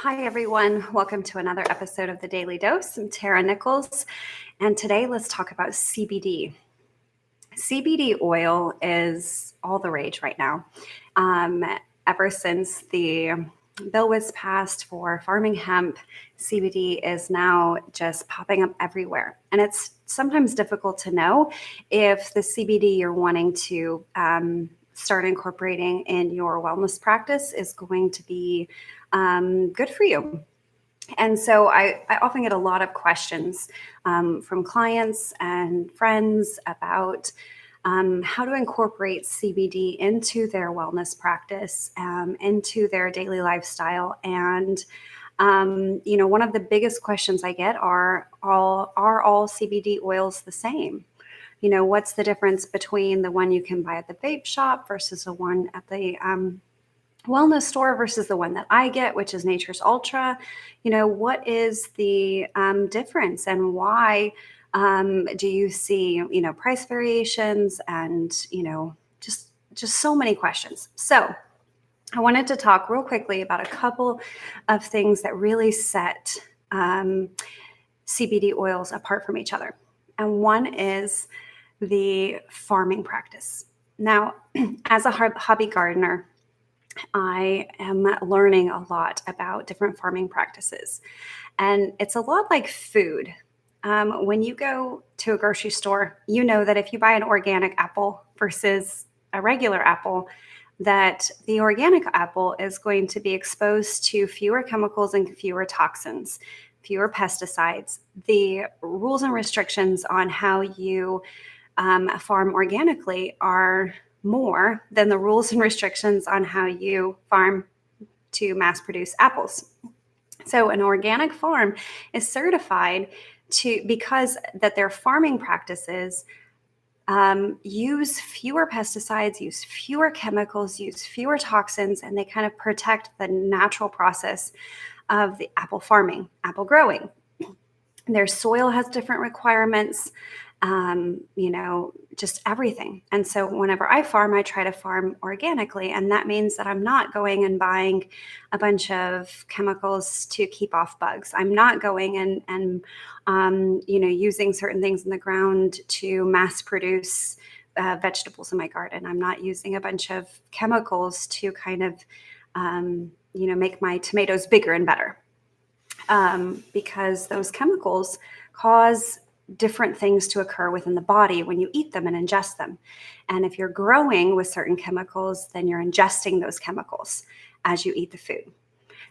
Hi, everyone. Welcome to another episode of the Daily Dose. I'm Tara Nichols, and today let's talk about CBD. CBD oil is all the rage right now. Um, Ever since the bill was passed for farming hemp, CBD is now just popping up everywhere. And it's sometimes difficult to know if the CBD you're wanting to start incorporating in your wellness practice is going to be good for you. And so I often get a lot of questions from clients and friends about how to incorporate CBD into their wellness practice, into their daily lifestyle. And, one of the biggest questions I get are all CBD oils the same? What's the difference between the one you can buy at the vape shop versus the one at the wellness store versus the one that I get, which is Nature's Ultra? What is the difference, and why do you see, price variations, and, just so many questions. So I wanted to talk real quickly about a couple of things that really set CBD oils apart from each other. And one is the farming practice. Now, as a hobby gardener, I am learning a lot about different farming practices. And it's a lot like food. When you go to a grocery store, you know that if you buy an organic apple versus a regular apple, that the organic apple is going to be exposed to fewer chemicals and fewer toxins, fewer pesticides. The rules and restrictions on how you farm organically are more than the rules and restrictions on how you farm to mass produce apples. So an organic farm is certified because that their farming practices use fewer pesticides, use fewer chemicals, use fewer toxins, and they kind of protect the natural process of the apple farming, apple growing. Their soil has different requirements, just everything. And so whenever I farm, I try to farm organically. And that means that I'm not going and buying a bunch of chemicals to keep off bugs. I'm not going and using certain things in the ground to mass produce vegetables in my garden. I'm not using a bunch of chemicals to kind of, make my tomatoes bigger and better. Because those chemicals cause different things to occur within the body when you eat them and ingest them. And if you're growing with certain chemicals, then you're ingesting those chemicals as you eat the food.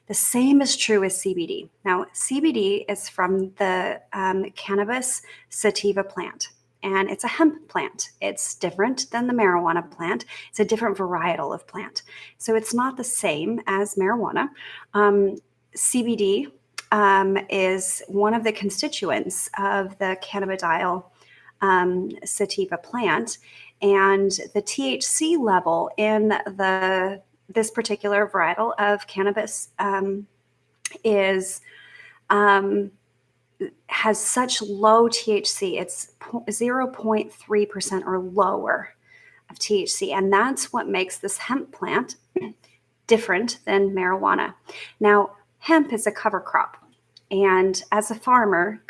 The same is true with CBD. Now, CBD is from the cannabis sativa plant, and it's a hemp plant. It's different than the marijuana plant. It's a different varietal of plant. So it's not the same as marijuana. CBD is one of the constituents of the cannabidiol sativa plant, and the THC level in this particular varietal of cannabis has such low THC. It's 0.3% or lower of THC, and that's what makes this hemp plant different than marijuana. Now, hemp is a cover crop. And as a farmer,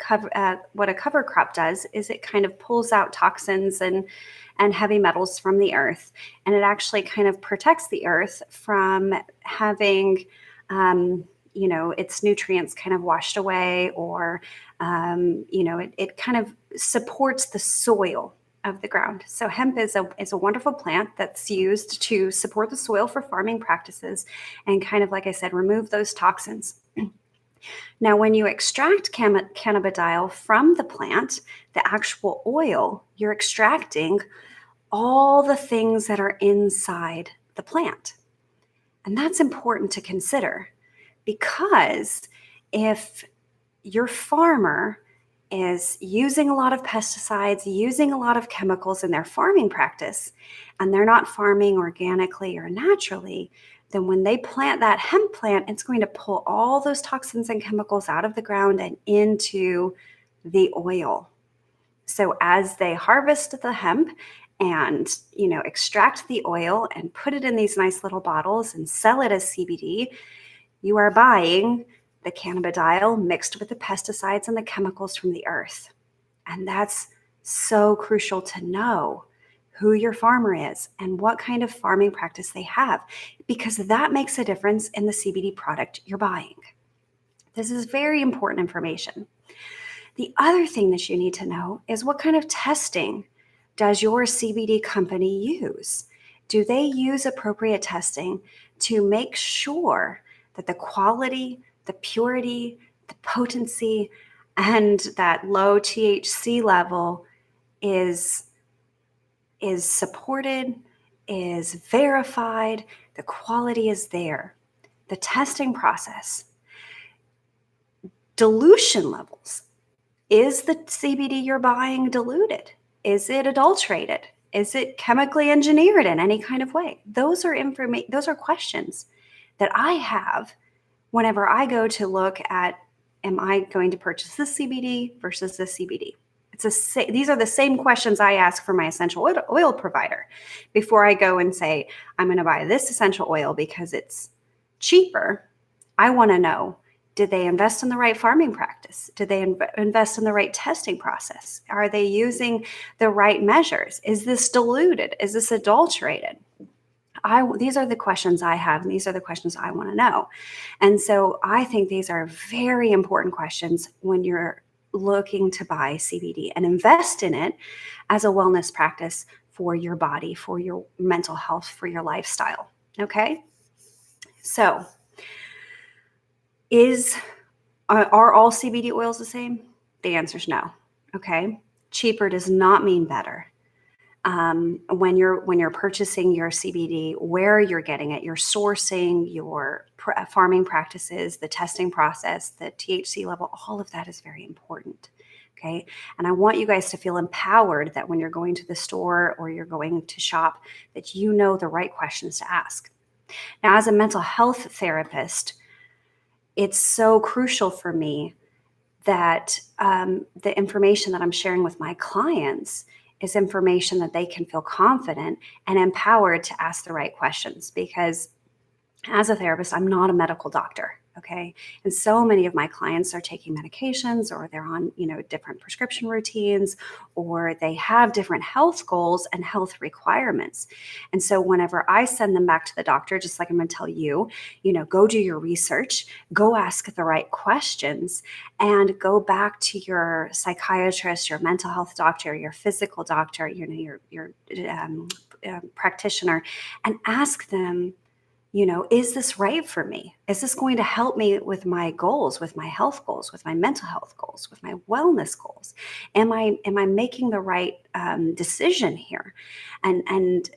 what a cover crop does is it kind of pulls out toxins and heavy metals from the earth. And it actually kind of protects the earth from having, its nutrients kind of washed away, or, it kind of supports the soil of the ground. So hemp is a wonderful plant that's used to support the soil for farming practices and kind of, like I said, remove those toxins. Now, when you extract cannabidiol from the plant, the actual oil, you're extracting all the things that are inside the plant. And that's important to consider, because if your farmer is using a lot of pesticides, using a lot of chemicals in their farming practice, and they're not farming organically or naturally, then when they plant that hemp plant, it's going to pull all those toxins and chemicals out of the ground and into the oil. So as they harvest the hemp and, extract the oil and put it in these nice little bottles and sell it as CBD, You are buying the cannabidiol mixed with the pesticides and the chemicals from the earth. And that's so crucial to know who your farmer is and what kind of farming practice they have, because that makes a difference in the CBD product you're buying. This is very important information. The other thing that you need to know is what kind of testing does your CBD company use? Do they use appropriate testing to make sure that the quality, the purity, the potency, and that low THC level is supported, is verified, the quality is there? The testing process, dilution levels. Is the CBD you're buying diluted? Is it adulterated? Is it chemically engineered in any kind of way? Those are questions that I have whenever I go to look at, am I going to purchase this CBD versus this CBD? These are the same questions I ask for my essential oil provider before I go and say, I'm going to buy this essential oil because it's cheaper. I want to know, did they invest in the right farming practice? Did they invest in the right testing process? Are they using the right measures? Is this diluted? Is this adulterated? These are the questions I have, and these are the questions I want to know. And so I think these are very important questions when you're looking to buy CBD and invest in it as a wellness practice for your body, for your mental health, for your lifestyle. Okay? So, are all CBD oils the same? The answer is no. Okay? Cheaper does not mean better. When you're purchasing your CBD, where you're getting it, your sourcing, your farming practices, the testing process, the THC level, all of that is very important. Okay. And I want you guys to feel empowered that when you're going to the store or you're going to shop, that you know the right questions to ask. Now, as a mental health therapist, it's so crucial for me that the information that I'm sharing with my clients is information that they can feel confident and empowered to ask the right questions. Because as a therapist, I'm not a medical doctor, okay? And so many of my clients are taking medications, or they're on, different prescription routines, or they have different health goals and health requirements. And so whenever I send them back to the doctor, just like I'm going to tell you, go do your research, go ask the right questions, and go back to your psychiatrist, your mental health doctor, your physical doctor, your practitioner, and ask them, is this right for me? Is this going to help me with my goals, with my health goals, with my mental health goals, with my wellness goals? Am I making the right decision here? And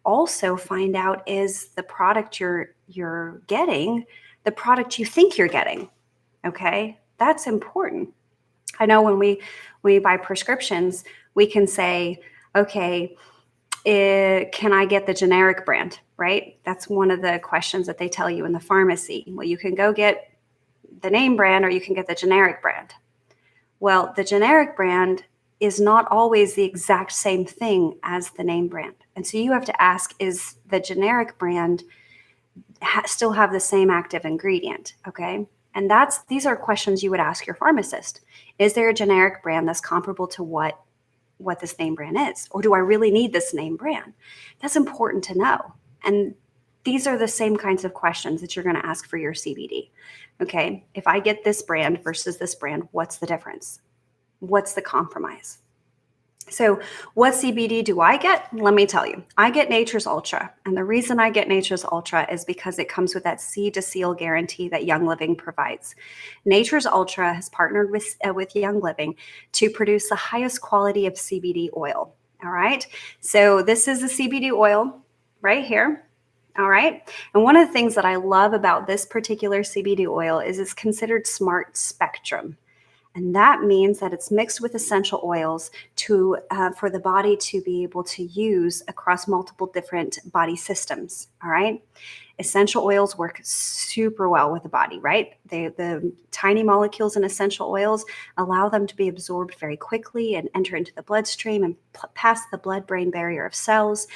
also find out, is the product you're getting the product you think you're getting? Okay, that's important. I know when we buy prescriptions, we can say, okay, can I get the generic brand, right? That's one of the questions that they tell you in the pharmacy. Well, you can go get the name brand or you can get the generic brand. Well, the generic brand is not always the exact same thing as the name brand. And so you have to ask, is the generic brand still have the same active ingredient? Okay. And these are questions you would ask your pharmacist. Is there a generic brand that's comparable to what this name brand is? Or do I really need this name brand? That's important to know. And these are the same kinds of questions that you're going to ask for your CBD. Okay, if I get this brand versus this brand, what's the difference? What's the compromise? So what CBD do I get? Let me tell you, I get Nature's Ultra. And the reason I get Nature's Ultra is because it comes with that seed to seal guarantee that Young Living provides. Nature's Ultra has partnered with Young Living to produce the highest quality of CBD oil. All right. So this is the CBD oil right here. All right. And one of the things that I love about this particular CBD oil is it's considered smart spectrum. And that means that it's mixed with essential oils for the body to be able to use across multiple different body systems. All right. Essential oils work super well with the body, right? The tiny molecules in essential oils allow them to be absorbed very quickly and enter into the bloodstream and past the blood-brain barrier of cells.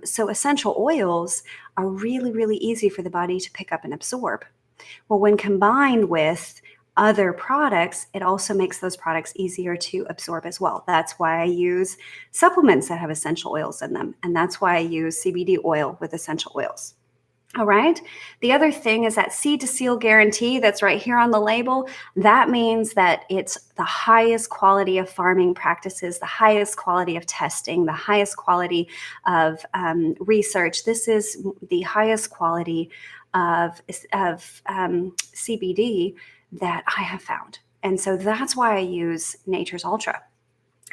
So essential oils are really, really easy for the body to pick up and absorb. Well, when combined with other products, it also makes those products easier to absorb as well. That's why I use supplements that have essential oils in them. And that's why I use CBD oil with essential oils. All right. The other thing is that seed to seal guarantee that's right here on the label. That means that it's the highest quality of farming practices, the highest quality of testing, the highest quality of research. This is the highest quality of CBD that I have found. And so that's why I use Nature's Ultra.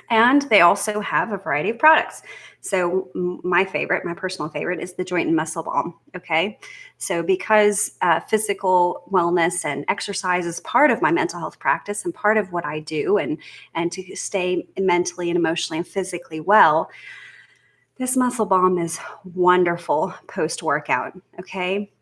And they also have a variety of products. So my favorite, my personal favorite, is the Joint and Muscle Balm. Okay. So because physical wellness and exercise is part of my mental health practice and part of what I do, and to stay mentally and emotionally and physically well, this muscle balm is wonderful post-workout. Okay.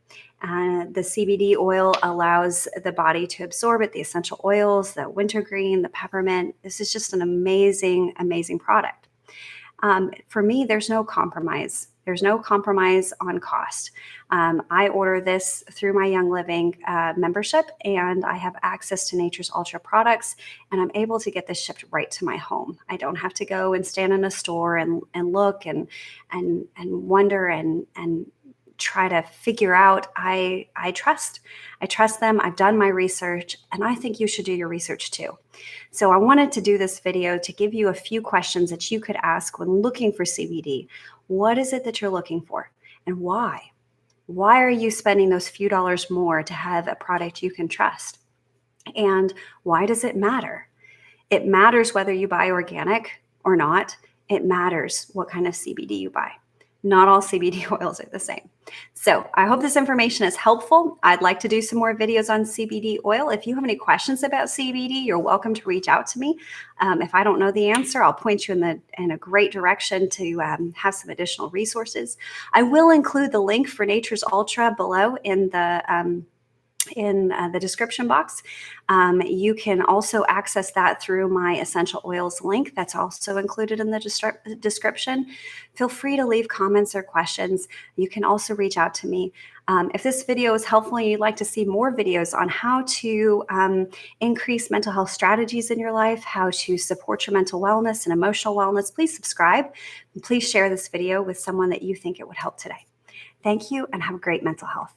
The CBD oil allows the body to absorb it, the essential oils, the wintergreen, the peppermint. This is just an amazing, amazing product. For me, there's no compromise. There's no compromise on cost. I order this through my Young Living membership, and I have access to Nature's Ultra products, and I'm able to get this shipped right to my home. I don't have to go and stand in a store and look and wonder and try to figure out. I trust them. I've done my research, and I think you should do your research too. So I wanted to do this video to give you a few questions that you could ask when looking for CBD. What is it that you're looking for, and why? Why are you spending those few dollars more to have a product you can trust? And why does it matter? It matters whether you buy organic or not. It matters what kind of CBD you buy. Not all CBD oils are the same. So I hope this information is helpful. I'd like to do some more videos on CBD oil. If you have any questions about CBD, you're welcome to reach out to me. If I don't know the answer, I'll point you in a great direction to have some additional resources. I will include the link for Nature's Ultra below in the description box. You can also access that through my essential oils link that's also included in the description. Feel free to leave comments or questions. You can also reach out to me. If this video is helpful and you'd like to see more videos on how to increase mental health strategies in your life, how to support your mental wellness and emotional wellness, please subscribe. And please share this video with someone that you think it would help today. Thank you, and have a great mental health.